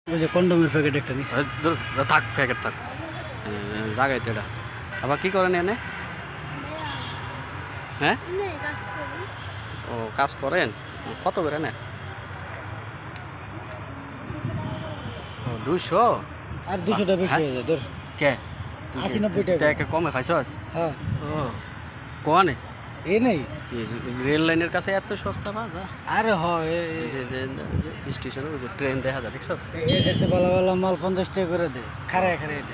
ওই যে কন্ডোমের প্যাকেট একটা নিছে। থাক প্যাকেট থাক জাগাইতে এটা আবার কি করেন এনে? হ্যাঁ ও কাজ করেন কত করে নেন? ও 200 আর 200টা বেশি হয়ে যায় তোর। কে 80-90 টাকা কমে খাইছস? হ্যাঁ ও কোনে এ নেই রেল লাইনের কাছে এত সস্তা বাজা? আরে স্টেশনে ওই যে ট্রেন দেখা যায় দেখছস? এসে ভালো ভালো মাল 50 টাকা করে দে খারায় খারায় দে।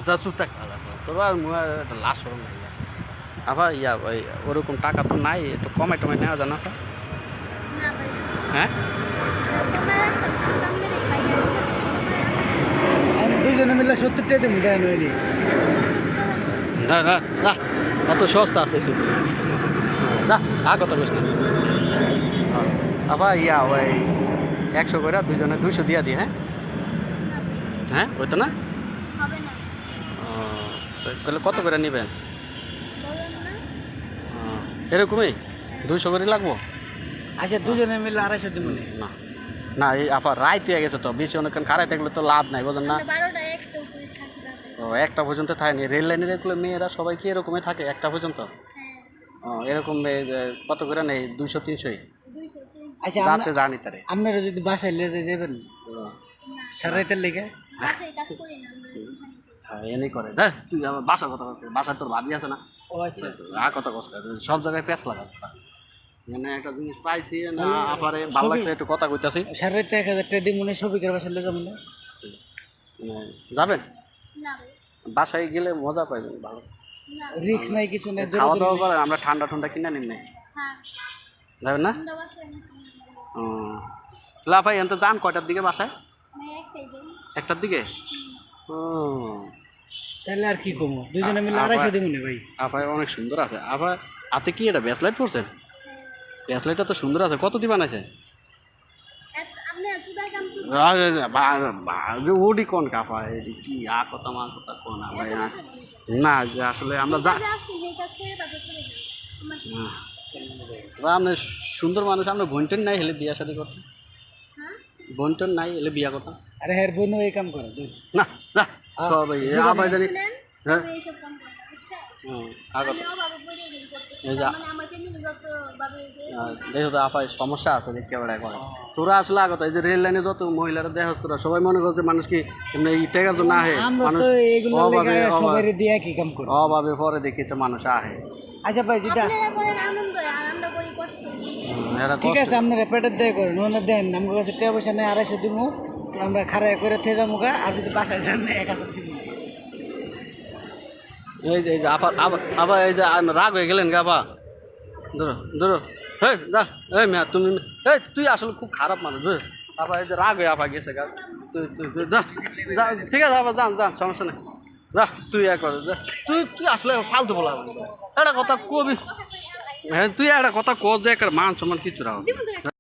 যা চুপ থাক তোর আর একটা লাশ ওরম নাই আবার ইয়া ওই ওরকম টাকা তো নাই, একটু কমাই টমাই নেওয়া যায় না? হ্যাঁ আমি দুজনে মিলে 70 টাকা দেবো দেন হইনি। না না না অত সস্তা আছে না কত কষ্ট আবার ইয়া ওই 100 করে দুজনে 200 দিয়া দিই। হ্যাঁ হ্যাঁ ওই তো না তাহলে কত করে নেবেন? এরকমই 200 করে লাগবো? আচ্ছা দুজনে মিলে 250 দেবো না না এই আবার রাইত হয়ে গেছে তো, বেশি অনেকক্ষণ খারাই থাকলে তো লাভ নাই বোঝেন না? ও 1টা পর্যন্ত থাকেনি রেল লাইনের এগুলো মেয়েরা সবাই কি এরকমই থাকে 1টা পর্যন্ত? ও এরকম কত করে নেই? 200-300? আচ্ছা যাতে জানি তারে আপনারা যদি বাসায় নিয়ে যাবেন সারাইতের লেগে হ্যাঁ এনে করে দেখ তুই আমার বাসার কথা বলছিস, বাসার তোর ভাবি আছে না? ও আচ্ছা কথা কষ্ট সব জায়গায় প্যাঁচ লাগাস মানে একটা জিনিস পাইছি না আপারে ভালো লাগছে একটু কথা কইতাছি। সারাইতে 1000 টাকা দিই মনে সবিকের বাসায় নিয়ে যাবেন না? যাবেন বাসায় গেলে মজা পাইবেন ভালো, রিস্ক নাই কিছু নাই। খাওয়া দাওয়া করেন, আমরা ঠান্ডা ঠান্ডা কিনে নিন নাই যাবেন না? ও লাফাই এনতে যান কয়টার দিকে বাসায়? 1টার দিকে? ও তাহলে আর কি কমো দুজনে মিলে 250 দেবো না ভাই। আপায় অনেক সুন্দর আছে। আবার হাতে কি এটা ব্যাসলাইট পড়ছেন? ব্যাসলাইটটা তো সুন্দর আছে, কত দিয়ে বানাইছে? ওডি কোন কাপা এটি কি কথা মা কথা কোন ভাই না যে আসলে আমরা যা আপনি সুন্দর মানুষ, আমরা বোনটেন নাই হলে বিয়া শাদী করতাম, বোনটেন নাই হলে বিয়া করতাম। আরে হ্যাঁ বোনও এই কাম করে না না সবাই আবার জানি হ্যাঁ দেখো তো আপায় সমস্যা আছে দেখতে বেড়ায় করে তোরা আসলে আগত এই যে রেল লাইনে যত মহিলারা দেখ তোরা সবাই মনে করছে মানুষ কি এমনি টেকার জন্য আহে, মানুষ অভাবে পরে দেখি তো মানুষ আহে। আচ্ছা ভাই যেটা ঠিক আছে আপনারা পেটের দেয় করেন ওনা দেন আমার কাছে টাকা পয়সা নেই 250 দিব আমরা খারাপ করে থেজা মুখা আর যদি বাসায় যান 1000 দিব। এই যে আবার এই যে রাগ হয়ে গেলেন গা বা ধরো ধরো হ্যাঁ যা এই মেয়া তুমি এই তুই আসলে খুব খারাপ মানুষ আবার এই যে রাগ হয়ে আবার গেছে গা তুই তুই যা যা ঠিক আছে আবার যান যান সমস্যা নেই যা তুই কর তুই তুই আসলে ফালতু বলা একটা কথা কবি হ্যাঁ তুই একটা কথা কর যে একটা মান সম্মান কিছু রাখ।